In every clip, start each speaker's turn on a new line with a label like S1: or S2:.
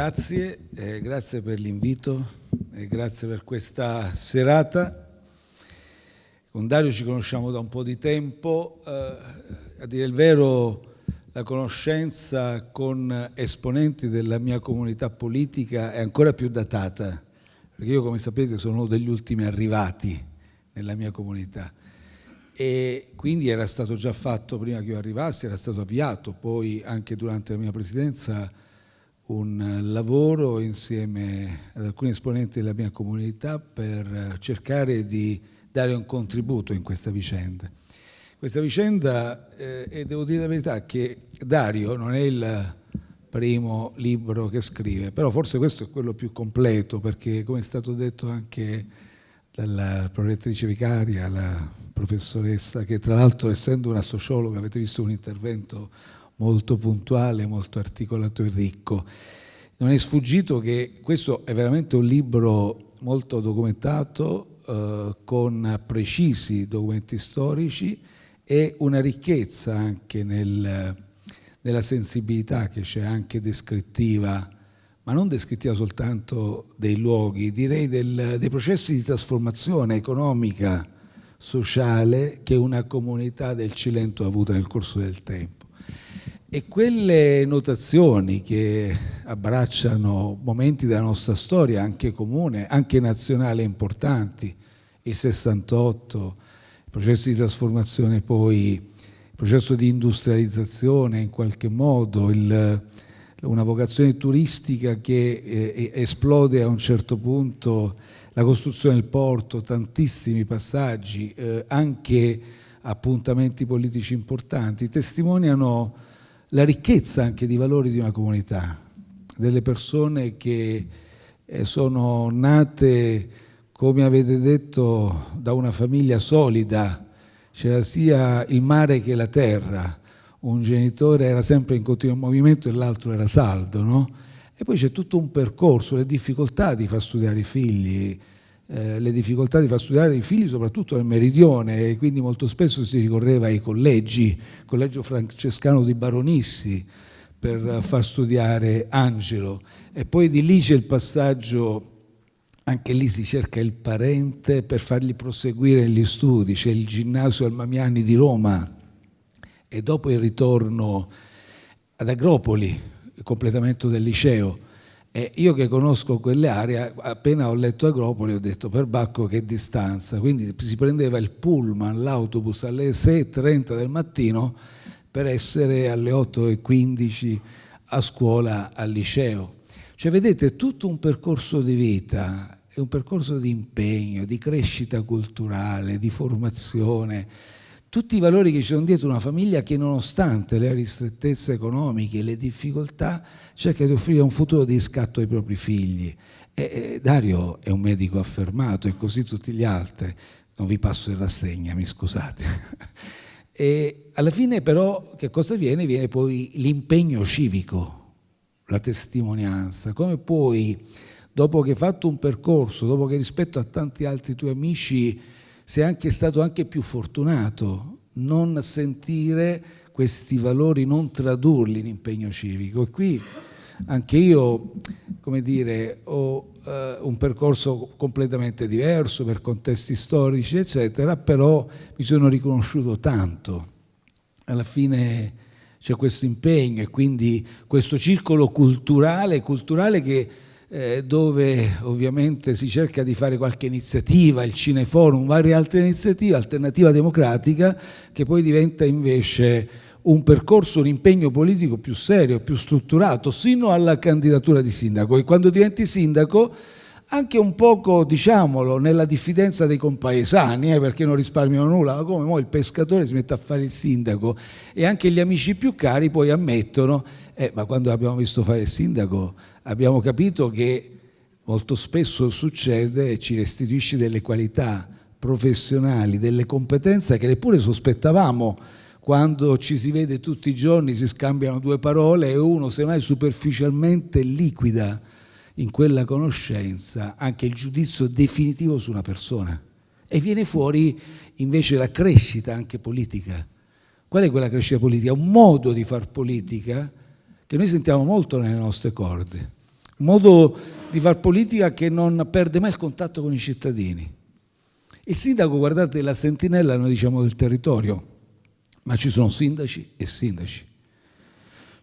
S1: Grazie, grazie per l'invito e grazie per questa serata. Con Dario ci conosciamo da un po' di tempo, a dire il vero la conoscenza con esponenti della mia comunità politica è ancora più datata, perché io, come sapete, sono uno degli ultimi arrivati nella mia comunità e quindi era stato già fatto prima che io arrivassi, era stato avviato poi anche durante la mia presidenza un lavoro insieme ad alcuni esponenti della mia comunità per cercare di dare un contributo in questa vicenda. Questa vicenda, e devo dire la verità, che Dario non è il primo libro che scrive, però forse questo è quello più completo, perché come è stato detto anche dalla prorettrice vicaria, la professoressa, che tra l'altro essendo una sociologa avete visto un intervento molto puntuale, molto articolato e ricco. Non è sfuggito che questo è veramente un libro molto documentato, con precisi documenti storici e una ricchezza anche nella sensibilità che c'è, anche descrittiva, ma non descrittiva soltanto dei luoghi, direi dei processi di trasformazione economica, sociale che una comunità del Cilento ha avuto nel corso del tempo. E quelle notazioni che abbracciano momenti della nostra storia, anche comune, anche nazionale, importanti, il 68, i processi di trasformazione poi, il processo di industrializzazione in qualche modo, una vocazione turistica che esplode a un certo punto, la costruzione del porto, tantissimi passaggi, anche appuntamenti politici importanti, testimoniano la ricchezza anche di valori di una comunità, delle persone che sono nate, come avete detto, da una famiglia solida, c'era sia il mare che la terra, un genitore era sempre in continuo movimento e l'altro era saldo, no? E poi c'è tutto un percorso, le difficoltà di far studiare i figli, soprattutto nel meridione, e quindi molto spesso si ricorreva ai collegi, il collegio francescano di Baronissi, per far studiare Angelo, e poi di lì c'è il passaggio, anche lì si cerca il parente per fargli proseguire gli studi, c'è il ginnasio Almamiani di Roma e dopo il ritorno ad Agropoli, il completamento del liceo. E io che conosco quelle aree, appena ho letto Agropoli ho detto per Bacco che distanza, quindi si prendeva il pullman, l'autobus alle 6:30 del mattino per essere alle 8:15 a scuola al liceo. Cioè vedete, tutto un percorso di vita, è un percorso di impegno, di crescita culturale, di formazione, tutti i valori che ci sono dietro una famiglia che nonostante le ristrettezze economiche, le difficoltà, cerca di offrire un futuro di riscatto ai propri figli. E Dario è un medico affermato e così tutti gli altri. Non vi passo in rassegna, mi scusate. E alla fine però che cosa viene? Viene poi l'impegno civico, la testimonianza. Come poi, dopo che hai fatto un percorso, dopo che rispetto a tanti altri tuoi amici sei anche stato anche più fortunato, non sentire questi valori, non tradurli in impegno civico. E qui anche io, come dire, ho un percorso completamente diverso per contesti storici, eccetera, però mi sono riconosciuto tanto. Alla fine c'è questo impegno e quindi questo circolo culturale che dove ovviamente si cerca di fare qualche iniziativa, il Cineforum, varie altre iniziative, Alternativa Democratica, che poi diventa invece un percorso, un impegno politico più serio, più strutturato, sino alla candidatura di sindaco. E quando diventi sindaco, anche un poco, diciamolo, nella diffidenza dei compaesani, perché non risparmiano nulla, ma come mo il pescatore si mette a fare il sindaco e anche gli amici più cari poi ammettono, ma quando abbiamo visto fare il sindaco abbiamo capito che molto spesso succede e ci restituisce delle qualità professionali, delle competenze che neppure sospettavamo. Quando ci si vede tutti i giorni si scambiano due parole e uno semmai superficialmente liquida in quella conoscenza anche il giudizio definitivo su una persona e viene fuori invece la crescita anche politica. Qual è quella crescita politica? Un modo di far politica che noi sentiamo molto nelle nostre corde. un modo di far politica che non perde mai il contatto con i cittadini. Il sindaco, guardate, la sentinella, noi diciamo del territorio, ma ci sono sindaci e sindaci.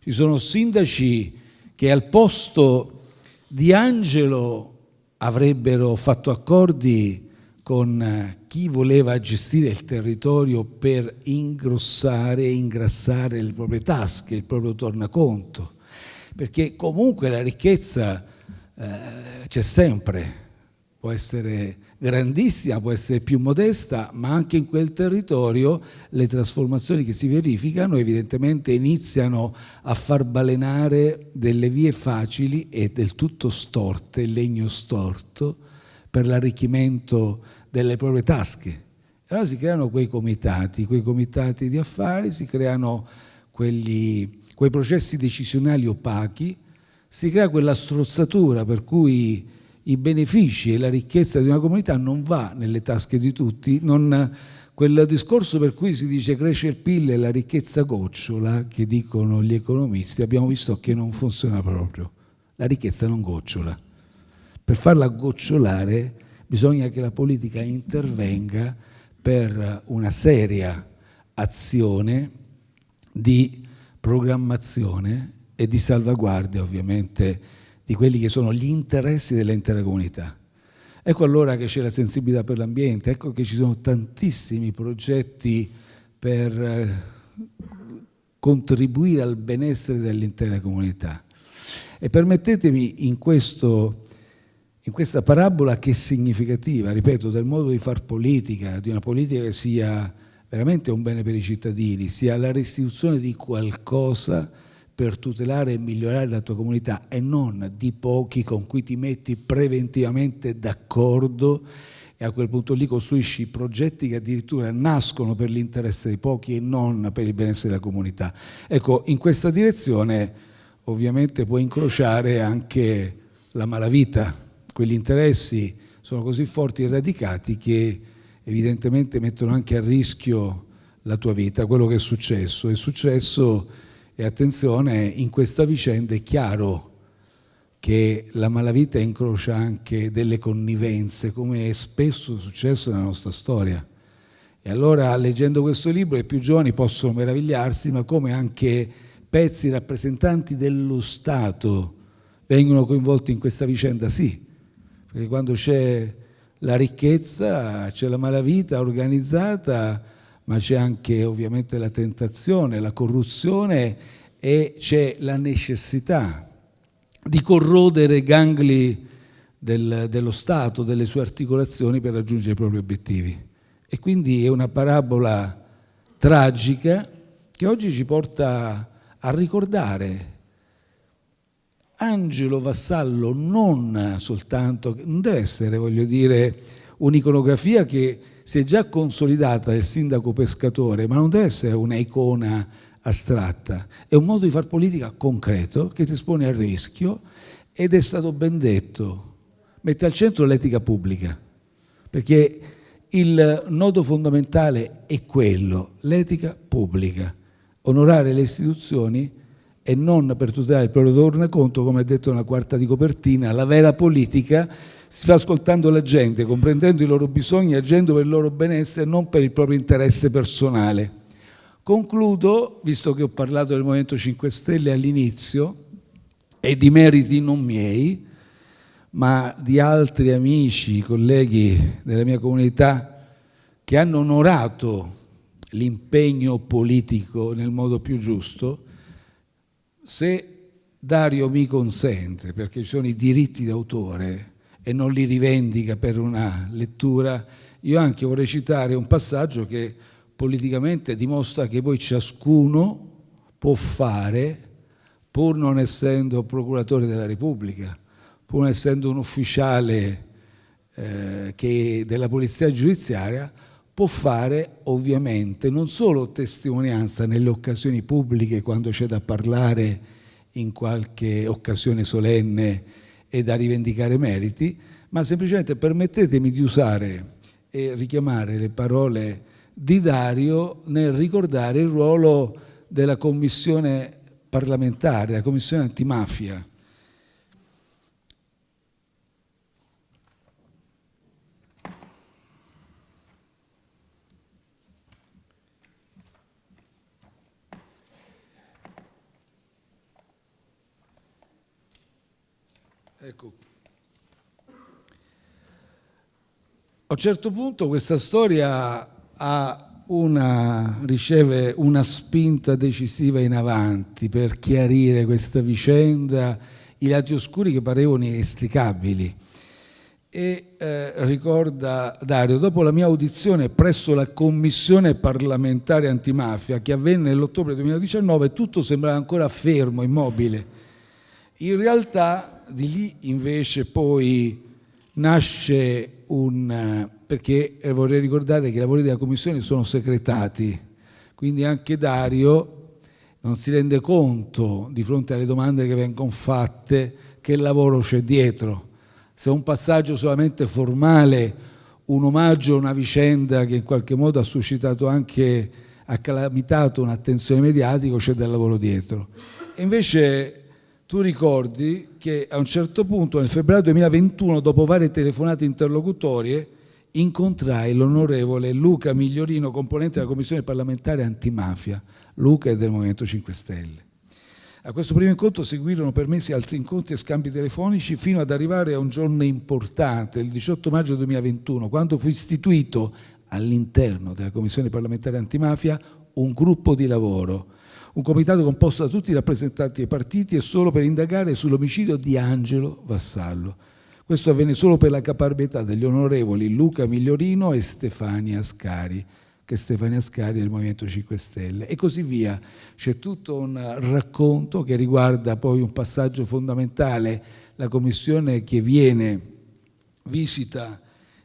S1: Ci sono sindaci che al posto di Angelo avrebbero fatto accordi con chi voleva gestire il territorio per ingrossare e ingrassare le proprie tasche, il proprio tornaconto, perché comunque la ricchezza c'è sempre, può essere grandissima, può essere più modesta, ma anche in quel territorio le trasformazioni che si verificano evidentemente iniziano a far balenare delle vie facili e del tutto storte, il legno storto, per l'arricchimento delle proprie tasche. E allora si creano quei comitati di affari, si creano quei processi decisionali opachi, si crea quella strozzatura per cui i benefici e la ricchezza di una comunità non va nelle tasche di tutti, quel discorso per cui si dice cresce il PIL e la ricchezza gocciola, che dicono gli economisti, abbiamo visto che non funziona proprio. La ricchezza non gocciola. Per farla gocciolare bisogna che la politica intervenga per una seria azione di programmazione e di salvaguardia, ovviamente, di quelli che sono gli interessi dell'intera comunità. Ecco allora che c'è la sensibilità per l'ambiente, ecco che ci sono tantissimi progetti per contribuire al benessere dell'intera comunità. E permettetemi in questa parabola, che è significativa, ripeto, del modo di far politica, di una politica che sia veramente un bene per i cittadini, sia la restituzione di qualcosa per tutelare e migliorare la tua comunità e non di pochi con cui ti metti preventivamente d'accordo e a quel punto lì costruisci progetti che addirittura nascono per l'interesse dei pochi e non per il benessere della comunità. Ecco, in questa direzione ovviamente puoi incrociare anche la malavita. Quegli interessi sono così forti e radicati che evidentemente mettono anche a rischio la tua vita. Quello che è successo, e attenzione, in questa vicenda è chiaro che la malavita incrocia anche delle connivenze, come è spesso successo nella nostra storia. E allora, leggendo questo libro, i più giovani possono meravigliarsi, ma come anche pezzi rappresentanti dello Stato vengono coinvolti in questa vicenda, sì, perché quando c'è la ricchezza, c'è la malavita organizzata, ma c'è anche ovviamente la tentazione, la corruzione e c'è la necessità di corrodere gangli dello Stato, delle sue articolazioni per raggiungere i propri obiettivi. E quindi è una parabola tragica che oggi ci porta a ricordare Angelo Vassallo non soltanto, non deve essere, voglio dire, un'iconografia che si è già consolidata del sindaco pescatore, ma non deve essere una icona astratta, è un modo di far politica concreto che ti espone al rischio ed è stato ben detto, mette al centro l'etica pubblica, perché il nodo fondamentale è quello, l'etica pubblica, onorare le istituzioni e non per tutelare il proprio tornaconto, come è detto nella quarta di copertina. La vera politica si fa ascoltando la gente, comprendendo i loro bisogni, agendo per il loro benessere, non per il proprio interesse personale. Concludo, visto che ho parlato del Movimento 5 Stelle all'inizio, e di meriti non miei, ma di altri amici, colleghi della mia comunità, che hanno onorato l'impegno politico nel modo più giusto. Se Dario mi consente, perché ci sono i diritti d'autore e non li rivendica per una lettura, io anche vorrei citare un passaggio che politicamente dimostra che poi ciascuno può fare, pur non essendo procuratore della Repubblica, pur non essendo un ufficiale della polizia giudiziaria, può fare ovviamente non solo testimonianza nelle occasioni pubbliche quando c'è da parlare in qualche occasione solenne e da rivendicare meriti, ma semplicemente permettetemi di usare e richiamare le parole di Dario nel ricordare il ruolo della commissione parlamentare, la commissione antimafia. Ecco. A un certo punto questa storia riceve una spinta decisiva in avanti per chiarire questa vicenda, i lati oscuri che parevano inestricabili. E ricorda Dario, dopo la mia audizione presso la Commissione parlamentare antimafia che avvenne nell'ottobre 2019, tutto sembrava ancora fermo, immobile. In realtà di lì invece poi nasce perché vorrei ricordare che i lavori della Commissione sono secretati, quindi anche Dario non si rende conto di fronte alle domande che vengono fatte che lavoro c'è dietro. Se è un passaggio solamente formale, un omaggio a una vicenda che in qualche modo ha suscitato anche, ha calamitato un'attenzione mediatica, c'è del lavoro dietro. E invece tu ricordi che a un certo punto, nel febbraio 2021, dopo varie telefonate interlocutorie, incontrai l'onorevole Luca Migliorino, componente della Commissione parlamentare antimafia. Luca è del Movimento 5 Stelle. A questo primo incontro seguirono per mesi altri incontri e scambi telefonici fino ad arrivare a un giorno importante, il 18 maggio 2021, quando fu istituito all'interno della Commissione parlamentare antimafia un gruppo di lavoro, un comitato composto da tutti i rappresentanti dei partiti e solo per indagare sull'omicidio di Angelo Vassallo. Questo avvenne solo per la caparbietà degli onorevoli Luca Migliorino e Stefania Ascari, che Stefania Ascari è del Movimento 5 Stelle, e così via. C'è tutto un racconto che riguarda poi un passaggio fondamentale, la commissione che visita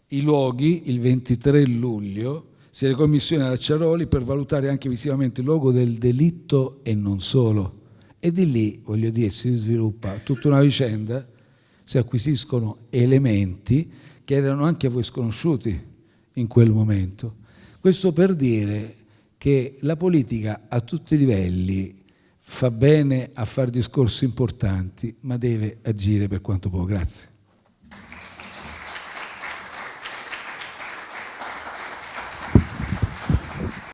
S1: i luoghi il 23 luglio, si ricommissiona ad Acciaroli per valutare anche visivamente il luogo del delitto e non solo. E di lì, voglio dire, si sviluppa tutta una vicenda, si acquisiscono elementi che erano anche a voi sconosciuti in quel momento. Questo per dire che la politica a tutti i livelli fa bene a fare discorsi importanti, ma deve agire per quanto può. Grazie.